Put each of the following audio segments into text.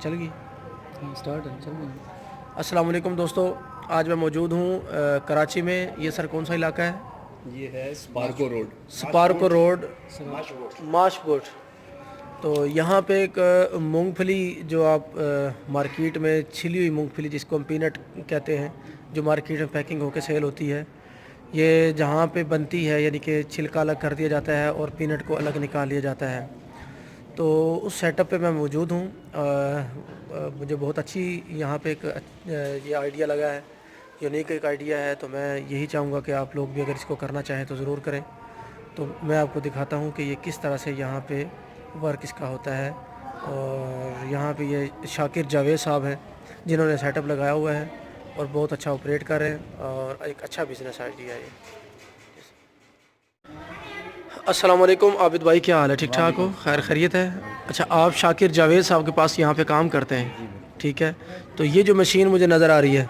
चल गई। स्टार्ट है, चल रही है। अस्सलाम वालेकुम दोस्तों, आज मैं मौजूद हूँ कराची में। ये सर कौन सा इलाका है? ये है स्पार्को रोड। स्पार्को रोड, माशगोट। तो यहाँ पे एक मूंगफली जो आप मार्केट में छिली हुई मूंगफली जिसको हम पीनट कहते हैं, जो मार्केट में पैकिंग होकर सेल होती है, ये जहाँ पे बनती है यानी कि छिलका अलग कर दिया जाता है और पीनट को अलग निकाल लिया जाता है। तो उस सेटअप पे मैं मौजूद हूँ। मुझे बहुत अच्छी यहाँ पे एक ये आइडिया लगा है, यूनिक एक आइडिया है। तो मैं यही चाहूँगा कि आप लोग भी अगर इसको करना चाहें तो ज़रूर करें। तो मैं आपको दिखाता हूँ कि ये किस तरह से यहाँ पे वर्क इसका होता है। और यहाँ पे ये शाकिर जावेद साहब हैं जिन्होंने सेटअप लगाया हुआ है और बहुत अच्छा ऑपरेट कर रहे हैं और एक अच्छा बिज़नेस आइडिया है ये। अस्सलाम वालेकुम आबिद भाई, क्या हाल है? ठीक ठाक हो? खैर खैरियत है? अच्छा, आप शाकिर जावेद साहब के पास यहाँ पे काम करते हैं, ठीक है। तो ये जो मशीन मुझे नज़र आ रही है,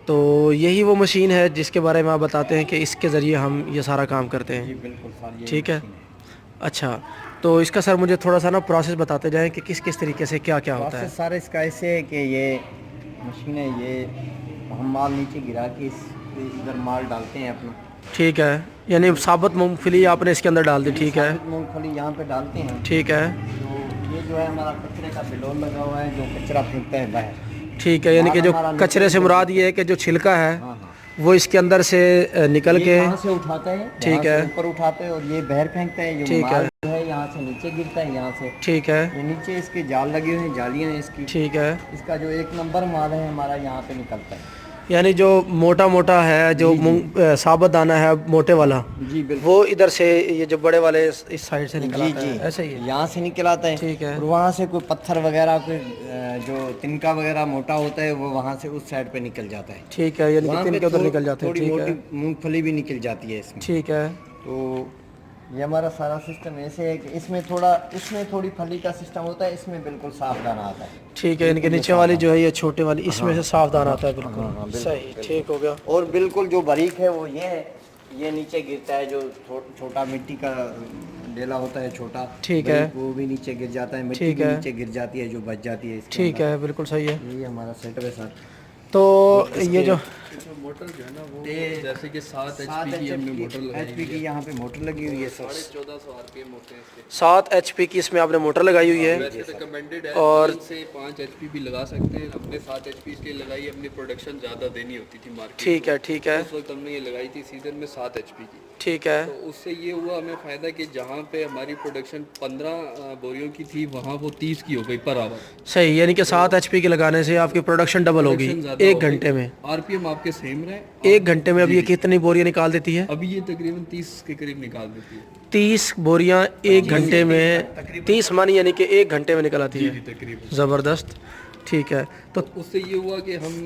तो यही वो मशीन है जिसके बारे में आप बताते हैं कि इसके ज़रिए हम ये सारा काम करते हैं। बिल्कुल ठीक है। अच्छा, तो इसका सर मुझे थोड़ा सा ना प्रोसेस बताते जाएं कि किस किस तरीके से क्या क्या होता है। सारा इसका ऐसे है कि ये मशीन है, ये हम माल नीचे गिरा के इधर माल डालते हैं अपना। ठीक है, यानी साबुत मूंगफली आपने इसके अंदर डाल दी। ठीक है, मूंगफली यहाँ पे डालते हैं। ठीक है। तो ये जो है हमारा कचरे का बिलोल लगा हुआ है जो कचरा फेंकता है बाहर। ठीक है, यानी कि जो कचरे से मुराद ये है कि जो छिलका है वो इसके अंदर से निकल के यहाँ से उठाता है। ठीक है, ऊपर उठाते हैं और ये बाहर फेंकता है। जो ठीक माल है यहाँ से नीचे गिरता है, यहाँ से। ठीक है, ये नीचे इसके जाल लगे हुए हैं, जालियाँ हैं इसकी। ठीक है। इसका जो एक नंबर माल है हमारा यहाँ पे निकलता है। यानी जो मोटा मोटा है, जो मूंग साबुत दाना है मोटे वाला, जी बिल्कुल, वो इधर से ये जो बड़े वाले इस साइड से निकल आता है, ऐसे ही यहाँ से निकल आता है। ठीक है। और वहाँ से कोई पत्थर वगैरह, कोई जो तिनका वगैरह मोटा होता है वो वहाँ से उस साइड पे निकल जाता है। ठीक है, यानी कि तिनके उधर निकल जाते हैं। थोड़ी ठीक है, मोटी मूंगफली भी निकल जाती है इसमें। ठीक है। तो ये हमारा सारा सिस्टम ऐसे है कि इसमें थोड़ी फली का सिस्टम होता है, इसमें बिल्कुल साफ दाना आता है। ठीक है, इनके नीचे वाली जो है ये छोटे वाली, इसमें से साफ दाना आता है। बिल्कुल सही, ठीक हो गया। और बिल्कुल जो बारीक है वो ये है, ये नीचे गिरता है। जो छोटा मिट्टी का डेला होता है छोटा, ठीक है, वो भी नीचे गिर जाता है। मिट्टी भी नीचे गिर जाती है जो बच जाती है इसके ठीक है, बिल्कुल सही है। ये हमारा सेटअप है सर। तो ये जो मोटर जो है ना वो जैसे कि 7 HP की हमने मोटर लगाई HP की यहाँ पे मोटर लगी हुई है सर। 1450 RPM होते हैं इसके। 7 HP की इसमें आपने मोटर लगाई हुई है। वैसे रिकमेंडेड है और 3 से 5 HP भी लगा सकते हैं। हमने 7 HP इसलिए लगाई, अपनी प्रोडक्शन ज़्यादा देनी होती थी मार्केट। ठीक है, ठीक है, उस वक्त हमने ये लगाई थी सीजन में 7 HP की। ठीक है। तो उससे ये हुआ हमें फ़ायदा कि जहाँ पे हमारी प्रोडक्शन 15 बोरियों की थी वहाँ वो 30 की हो गई पर आवर। सही, यानी कि 7 HP की लगाने से आपकी प्रोडक्शन डबल होगी एक घंटे में। RPM आपके सेम रहे। एक घंटे में अब ये कितनी बोरियां निकाल देती है? अभी ये तकरीबन 30 के करीब निकाल देती है। 30 बोरियां एक घंटे में, 30 मानी यानी कि एक घंटे में निकल आती है। तकरीबन ज़बरदस्त। ठीक है। तो उससे ये हुआ कि हम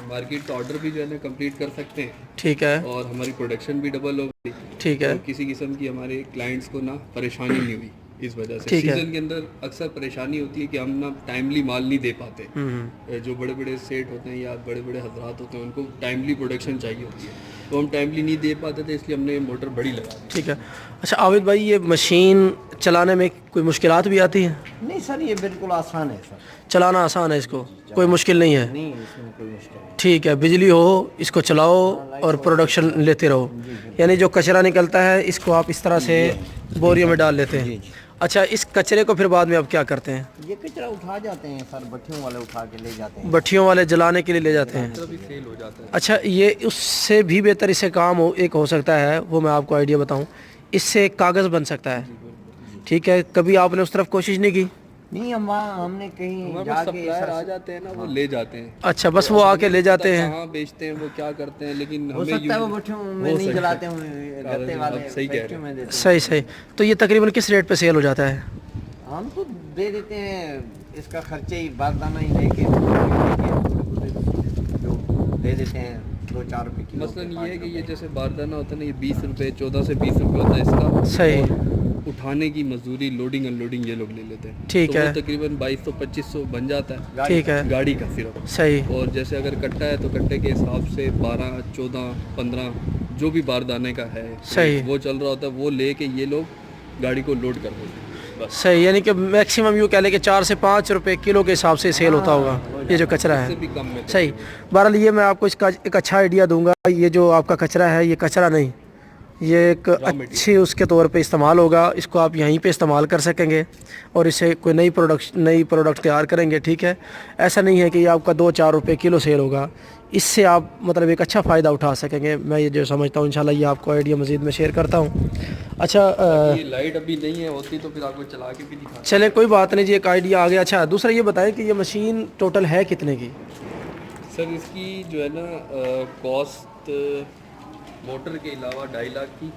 मार्केट का ऑर्डर भी जो है ना कंप्लीट कर सकते हैं। ठीक है, और हमारी प्रोडक्शन भी डबल हो गई। ठीक है, तो किसी किस्म की हमारे क्लाइंट्स को ना परेशानी नहीं हुई इस वजह से। ठीक है। सीजन के अंदर अक्सर परेशानी होती है कि हम ना टाइमली माल नहीं दे पाते। जो बड़े बड़े सेट होते हैं या बड़े बड़े हजरात होते हैं उनको टाइमली प्रोडक्शन चाहिए होती है, तो हम टाइमली नहीं दे पाते थे, इसलिए हमने ये मोटर बड़ी लगा दी। ठीक है। अच्छा आबिद भाई, ये मशीन चलाने में कोई मुश्किलात भी आती है? नहीं सर, ये बिल्कुल आसान है सर, चलाना आसान है, इसको कोई मुश्किल नहीं है। नहीं इसमें कोई मुश्किल नहीं। ठीक है, बिजली हो, इसको चलाओ और प्रोडक्शन लेते रहो। यानी जो कचरा निकलता है इसको आप इस तरह से बोरियों में डाल लेते हैं। अच्छा, इस कचरे को फिर बाद में आप क्या करते हैं? ये कचरा उठा जाते हैं सर, भट्टियों वाले उठा के ले जाते हैं। भट्टियों वाले जलाने के लिए ले जाते हैं। भी सेल हो जाता है। अच्छा, ये उससे भी बेहतर इससे काम एक हो सकता है, वो मैं आपको आइडिया बताऊं। इससे कागज़ बन सकता है। ठीक है, कभी आपने उस तरफ कोशिश नहीं की? नहीं, हमने कहीं जाके सप्लायर आ जाते हैं ना, वो ले जाते हैं। अच्छा, बस वो आके ले जाते हैं। कहाँ बेचते हैं, वो क्या करते हैं, लेकिन हो हमें सकता है वो भट्टियों में नहीं जलाते हों, गत्ते वाले सही कह रहे फैक्ट्री में देते हैं। सही सही। तो ये तकरीबन किस रेट पे सेल हो जाता है? हम तो दे देते हैं, इसका खर्चे ही बारदाना ही लेके जो दे देते हैं 2-4 रुपए किलो। मसलन ये है कि ये जैसे बारदाना होता है ना, ये 20 रुपए, 14 से 20 रुपए होता है इसका। सही। उठाने की मजदूरी, लोडिंग अनलोडिंग ये लोग ले लेते हैं। ठीक तो है। वो तकरीबन 2200-2500 बन जाता है। ठीक है, गाड़ी का सिर्फ। सही। और जैसे अगर कट्टा है तो कट्टे के हिसाब से 12, 14, 15 जो भी बारदाने का है सही। वो चल रहा होता है, वो लेके ये लोग गाड़ी को लोड कर देते हैं। बस। सही, यानी कि मैक्सिमम यूँ कह लें कि 4 से 5 रुपए किलो के हिसाब से सेल होता होगा ये जो कचरा इससे है। भी कम में। सही। बहरहाल ये मैं आपको इसका एक अच्छा आइडिया दूंगा। ये जो आपका कचरा है ये कचरा नहीं, ये एक अच्छी उसके तौर पे इस्तेमाल होगा। इसको आप यहीं पे इस्तेमाल कर सकेंगे और इससे कोई नई प्रोडक्ट तैयार करेंगे। ठीक है, ऐसा नहीं है कि ये आपका 2-4 रुपए किलो सेल होगा। इससे आप मतलब एक अच्छा फ़ायदा उठा सकेंगे। मैं ये जो समझता हूँ इंशाल्लाह ये आपको आइडिया मज़ीद में शेयर करता हूँ। अच्छा ये लाइट अभी नहीं है, होती तो फिर आपको चला के भी दिखा। चलें कोई बात नहीं जी, एक आइडिया आ गया। अच्छा दूसरा ये बताएं कि ये मशीन टोटल है कितने की? सर इसकी जो है ना कॉस्ट मोटर के अलावा 2.5 लाख की।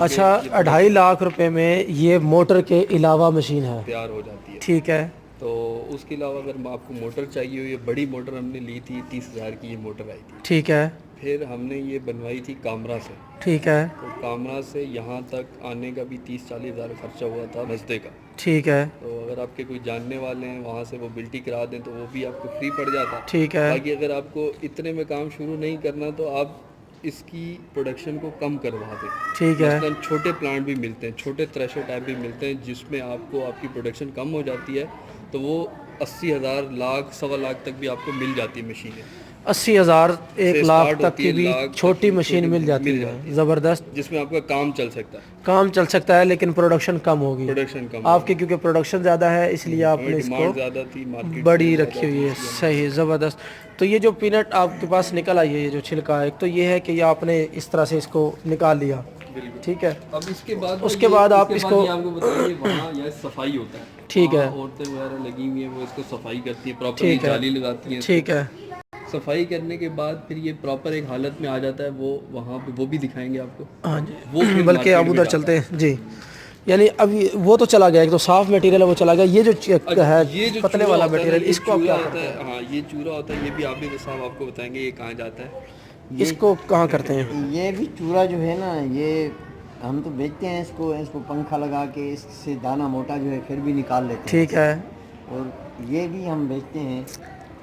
अच्छा 2.5 लाख रुपए में ये मोटर के अलावा मशीन है, तैयार हो जाती है। ठीक है। तो उसके अलावा अगर आपको मोटर चाहिए हो, ये बड़ी मोटर हमने ली थी 30,000 की ये मोटर आई थी। ठीक है, फिर हमने ये बनवाई थी कामरा से। ठीक है, तो कामरा से यहाँ तक आने का भी 30-40 हज़ार खर्चा हुआ था बस्ते का। ठीक है, तो अगर आपके कोई जानने वाले हैं वहाँ से वो बिल्टी करा दें तो वो भी आपको फ्री पड़ जाता। ठीक है, बाकी अगर आपको इतने में काम शुरू नहीं करना तो आप इसकी प्रोडक्शन को कम करवा दें। ठीक है, मसलन छोटे प्लांट भी मिलते हैं, छोटे थ्रेशर टाइप भी मिलते हैं जिसमें आपको आपकी प्रोडक्शन कम हो जाती है। तो वो 80,000 लाख 1.25 लाख तक भी आपको मिल जाती है मशीनें। 80,000 1 लाख स्टार्ट तक होती की है, भी लाख तक छोटी की मशीन मिल जाती है। है। ज़बरदस्त, जिसमें आपका काम चल सकता है, काम चल सकता है लेकिन प्रोडक्शन कम होगी प्रोडक्शन कम। आपकी, क्योंकि प्रोडक्शन ज़्यादा है इसलिए आपने इसको डिमांड ज़्यादा थी, मार्केट बड़ी रखी हुई है। सही, ज़बरदस्त। तो ये जो पीनट आपके पास निकल आई है, ये जो छिलका है, एक तो ये है कि ये आपने इस तरह से इसको निकाल लिया, ठीक है। अब इसके बाद उसके बाद आप इसको आपको बताइए वहाँ यह सफाई होता है। ठीक है, औरतें वगैरह लगी हुई हैं वो इसको सफाई करती है, प्रॉपर जाली लगाती हैं। ठीक है, सफाई करने के बाद फिर ये प्रॉपर एक हालत में आ जाता है। वो वहाँ पे वो भी दिखाएंगे आपको। हाँ जी, वो फिर बल्कि अब उधर चलते हैं जी। यानी अभी वो तो चला गया, एक तो साफ मटेरियल है वो चला गया। ये जो है ये जो पतले वाला मटेरियल, इसको आप क्या होता करते हैं? है? हाँ ये चूरा होता है। ये भी आबिद साहब आपको बताएंगे ये कहाँ जाता है। इसको कहाँ करते हैं? ये भी चूरा जो है ना, ये हम तो बेचते हैं इसको पंखा लगा के इससे दाना मोटा जो है फिर भी निकाल लेते हैं। ठीक है, और ये भी हम बेचते हैं,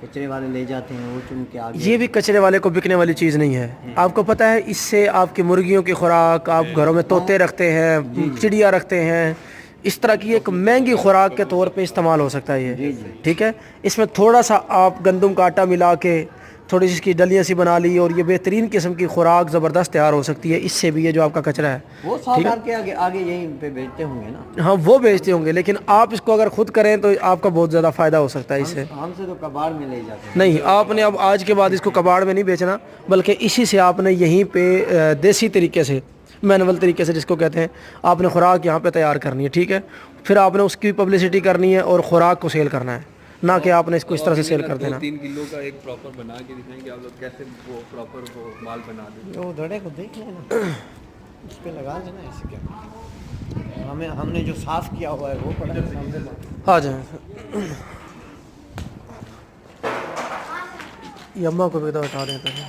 कचरे वाले ले जाते हैं वो चुन के आगे। ये भी कचरे वाले को बिकने वाली चीज़ नहीं है। आपको पता है इससे आपकी मुर्गियों की खुराक, आप घरों में तोते रखते हैं, चिड़िया रखते हैं, इस तरह की एक महंगी खुराक के तौर पे इस्तेमाल हो सकता है ये। ठीक है, इसमें थोड़ा सा आप गंदम का आटा मिला के थोड़ी सी इसकी डलियाँ सी बना ली और ये बेहतरीन किस्म की खुराक ज़बरदस्त तैयार हो सकती है इससे भी। ये जो आपका कचरा है वो साथ के आगे आगे यहीं पे बेचते होंगे ना। हाँ वो बेचते होंगे, लेकिन आप इसको अगर खुद करें तो आपका बहुत ज़्यादा फ़ायदा हो सकता है इससे। हमसे तो कबाड़ में ले जाते हैं। नहीं, आपने अब आज के बाद इसको कबाड़ में नहीं बेचना, बल्कि इसी से आपने यहीं पे देसी तरीके से, मैनुअल तरीके से जिसको कहते हैं, आपने खुराक यहाँ पे तैयार करनी है। ठीक है, फिर आपने उसकी पब्लिसिटी करनी है और खुराक को सेल करना है, ना कि आपने इसको इस तरह से सेल कर देना। 2-3 किलो का एक प्रॉपर बना के दिखाएंगे आप लोग कैसे वो प्रॉपर वो माल बना देंगे। वो धड़े को देख लेना, उस पर लगा देना। ऐसे क्या हमने जो साफ किया हुआ है वो पड़ा है सामने। आ जाए, ये अम्मा को भी बता देते हैं।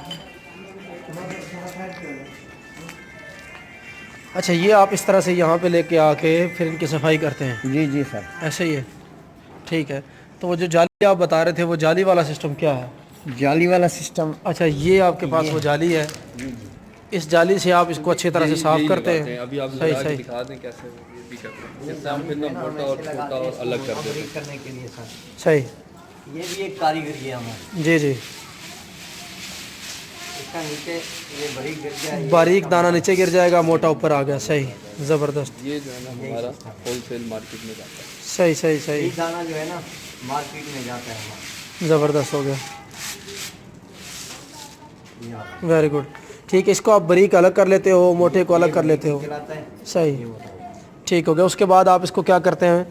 अच्छा, ये आप इस तरह से यहाँ पे लेके आके फिर इनकी सफाई करते हैं? जी जी सर, ऐसे ही है, ठीक है। तो वो जो जाली आप बता रहे थे, वो जाली वाला सिस्टम क्या है? जाली वाला सिस्टम। अच्छा, ये आपके पास वो जाली है, इस जाली से आप इसको अच्छी तरह से साफ करते हैं। अभी आप सही लगा के सही दिखा दें कैसे ये भी करते हैं। इससे हम फिर ना मोटा और छोटा और अलग कर देते हैं। करने के लिए सर, सही, ये भी एक कारीगरी है हमारी। जी जी। इसका नीचे ये बारीक गिर गया, बारीक दाना नीचे गिर जाएगा, मोटा ऊपर आ गया। सही, ज़बरदस्त। ये जो है ना हमारा होलसेल मार्केट में जाता है। सही सही सही, ये दाना जो है ना मार्केट में जाता है हमारा। ज़बरदस्त हो गया, वेरी गुड। ठीक है, इसको आप बारीक अलग कर लेते हो, मोटे को अलग कर लेते हो। खिलाता है। सही, ठीक हो गया। उसके बाद आप इसको क्या करते हैं?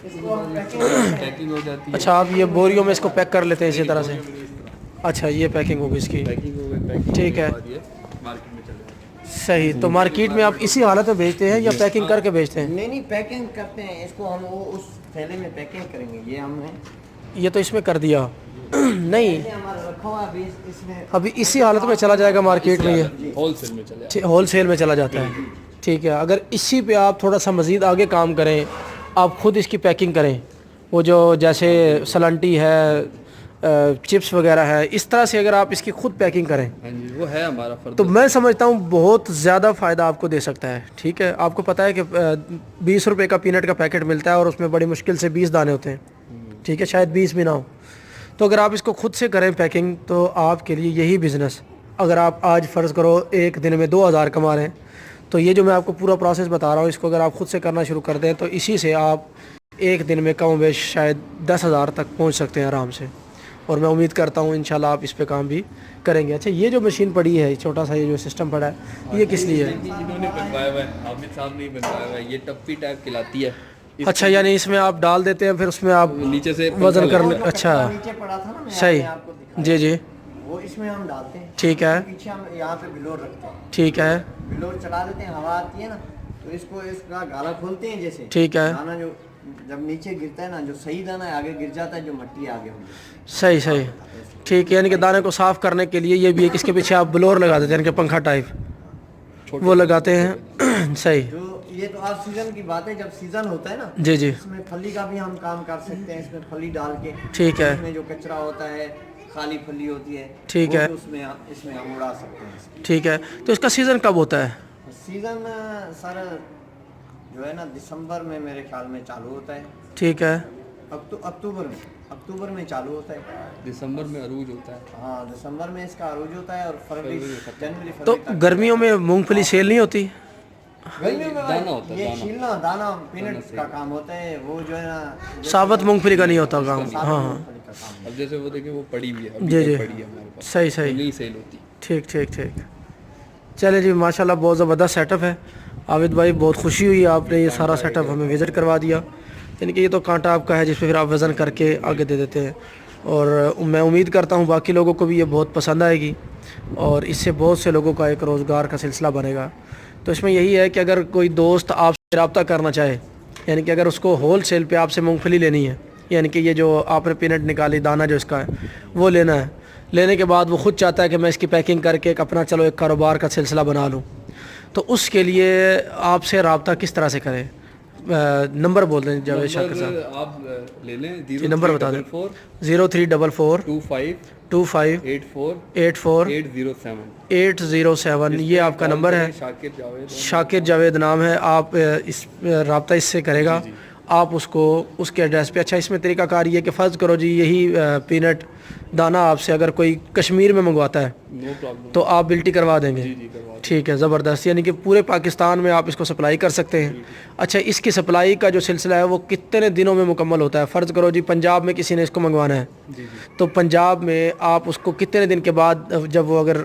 पैकिंग हो जाती है। अच्छा, आप ये बोरियों में इसको पैक कर लेते हैं इसी तरह से? अच्छा, ये पैकिंग होगी इसकी, पैकिंग हो गई, पैकिंग ठीक है। ये मार्केट में चले जाते हैं। सही। तो मार्केट में आप इसी हालत में बेचते हैं या पैकिंग करके बेचते हैं? नहीं पैकिंग करते हैं इसको हम, वो उस थैले में पैकिंग करेंगे। ये हमने ये तो इसमें कर दिया नहीं, ये हमारा रखा हुआ अभी इसमें अभी इसी हालत में चला जाएगा मार्केट में, ये होलसेल में चले जाते होलसेल में चला जाता है। ठीक है, अगर इसी पे आप थोड़ा सा मज़ीद आगे काम करें, आप खुद इसकी पैकिंग करें, वो जो जैसे सलंटी है, चिप्स वगैरह है, इस तरह से अगर आप इसकी खुद पैकिंग करें हाँ जी, वो है हमारा फर्द। तो मैं समझता हूँ बहुत ज़्यादा फ़ायदा आपको दे सकता है। ठीक है, आपको पता है कि 20 रुपये का पीनट का पैकेट मिलता है और उसमें बड़ी मुश्किल से 20 दाने होते हैं। ठीक है, शायद 20 भी ना हो। तो अगर आप इसको खुद से करें पैकिंग, तो आपके लिए यही बिज़नेस, अगर आप आज फ़र्ज़ करो एक दिन में 2000 कमा रहे हैं, तो ये जो मैं आपको पूरा प्रोसेस बता रहा हूँ, इसको अगर आप खुद से करना शुरू कर दें तो इसी से आप एक दिन में कम बेश शायद 10,000 तक पहुँच सकते हैं आराम से। और मैं उम्मीद करता हूँ इंशाल्लाह आप इस पे काम भी करेंगे। अच्छा, ये जो मशीन पड़ी है, छोटा सा ये जो सिस्टम पड़ा है, ये किस लिए है? इन्होंने बनवाया हुआ है, हामिद साहब ने बनवाया हुआ है। ये टप्पी टाइप खिलाती है। अच्छा, यानी इसमें आप डाल देते हैं, फिर उसमें आप नीचे से वजन कर ले। जो अच्छा, कचरा नीचे पड़ा था ना, मैं सही, आपको दिखाया, जी जी, वो इसमें हम डालते हैं। ठीक है, पीछे हम यहाँ पे बिलोर रखते हैं, ठीक है, बिलोर चला देते हैं, हवा आती है ना, तो इसको इसका गाला खोलते हैं जैसे, ठीक है, दाना जो जब नीचे गिरता है ना, जो सही दाना है आगे गिर जाता है, जो मट्टी आगे हो जाती सही सही, ठीक है। यानी कि दाने को साफ़ करने के लिए ये भी एक इसके पीछे आप ब्लोअर लगा देते हैं, यानी कि पंखा टाइप वो लगाते हैं। सही, है। जो ये तो आप सीजन की बात है, जब सीजन होता है ना, जी जी, इसमें फली का भी हम काम कर सकते हैं। इसमें फली डाल के, ठीक है, इसमें जो कचरा होता है, खाली फली होती है, ठीक वो है, भी इसमें हम उड़ा सकते हैं। ठीक है। तो इसका सीज़न कब होता है? सीजन सर जो है ना, दिसंबर में मेरे ख्याल में चालू होता है, ठीक है, अक्टूबर में चालू होता है, दिसंबर में अरूज होता है। हाँ दिसंबर में इसका अरूज होता है, और फरवरी जनवरी तो फरवरी तक। गर्मियों में मूंगफली सेल नहीं होती? गर्मियों में दाना होता है, ये दाना। छीलना दाना पीनट का काम होता है, वो जो है ना साबुत मूंगफली का नहीं होता काम। साबुत हाँ हाँ, मूंगफली का काम। अब जैसे वो देखिए, वो पड़ी हुई है, अभी जी तक जी, पड़ी है हमारे पास, सही सही, नहीं सेल होती। ठीक ठीक ठीक। चले जी, माशाल्लाह बहुत ज़बरदस्त सेटअप है आबिद भाई, बहुत खुशी हुई आपने ये सारा सेटअप हमें विज़िट करवा दिया। यानी कि ये तो कांटा आपका है जिस पे फिर आप वज़न करके आगे दे देते हैं, और मैं उम्मीद करता हूँ बाकी लोगों को भी ये बहुत पसंद आएगी और इससे बहुत से लोगों का एक रोज़गार का सिलसिला बनेगा। तो इसमें यही है कि अगर कोई दोस्त आपसे रब्ता करना चाहे, यानी कि अगर उसको होल सेल पर आपसे मूँगफली लेनी है, यानी कि ये जो आपने पीनट निकाली दाना जो इसका है वो लेना है, लेने के बाद वो ख़ुद चाहता है कि मैं इसकी पैकिंग करके एक अपना चलो एक कारोबार का सिलसिला बना लूँ, तो उसके लिए आपसे रब्ता किस तरह से करें? नंबर बोल दें जावेद शाकिर साहब, आप ले लें, जी नंबर बता दें। 0344 25 84 807, ये आपका नंबर है। शाकिर जावेद नाम है, आप इस रब्ता इससे करेगा, आप उसको उसके एड्रेस पे। अच्छा, इसमें तरीकाकार ये कि फ़र्ज़ करो जी यही पीनट दाना आपसे अगर कोई कश्मीर में मंगवाता है, नो प्रॉब्लम, तो आप बिल्टी करवा देंगे? जी जी करवा। ठीक है, ज़बरदस्त। यानी कि पूरे पाकिस्तान में आप इसको सप्लाई कर सकते हैं। अच्छा, इसकी सप्लाई का जो सिलसिला है वो कितने दिनों में मुकम्मल होता है? फ़र्ज़ करो जी पंजाब में किसी ने इसको मंगवाना है, जी जी, तो पंजाब में आप उसको कितने दिन के बाद, जब वो अगर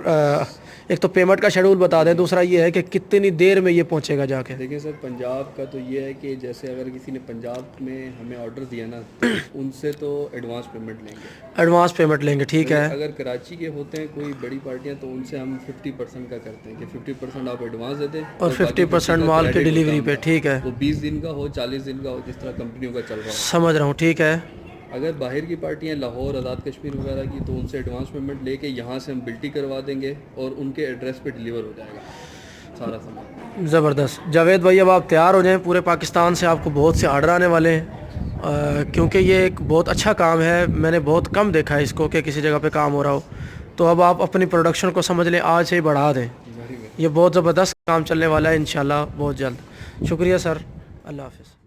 एक तो पेमेंट का शेड्यूल बता दें, दूसरा ये है कि कितनी देर में ये पहुंचेगा जाके? देखिए सर, पंजाब का तो ये है कि जैसे अगर किसी ने पंजाब में हमें ऑर्डर दिया ना, तो उनसे तो एडवांस पेमेंट लेंगे, एडवांस पेमेंट लेंगे, ठीक है। अगर कराची के होते हैं कोई बड़ी पार्टियां, तो उनसे हम 50% का करते हैं कि 50% आप एडवांस दे दें और 50% माल की डिलीवरी पे, ठीक है। वो 20 दिन का हो, 40 दिन का हो, जिस तरह कंपनियों का चल रहा है। समझ रहा हूँ, ठीक है। अगर बाहर की पार्टियां लाहौर, आज़ाद कश्मीर वगैरह की, तो उनसे एडवांस पेमेंट लेके यहाँ से हम बिल्टी करवा देंगे और उनके एड्रेस पे डिलीवर हो जाएगा सारा सामान। ज़बरदस्त। जावेद भाई, अब आप तैयार हो जाएं, पूरे पाकिस्तान से आपको बहुत से आर्डर आने वाले हैं, क्योंकि ये एक बहुत अच्छा काम है। मैंने बहुत कम देखा है इसको कि किसी जगह पे काम हो रहा हो। तो अब आप अपनी प्रोडक्शन को समझ लें, आज से ही बढ़ा दें। ये बहुत ज़बरदस्त काम चलने वाला है इंशाल्लाह बहुत जल्द। शुक्रिया सर, अल्लाह हाफ़िज़।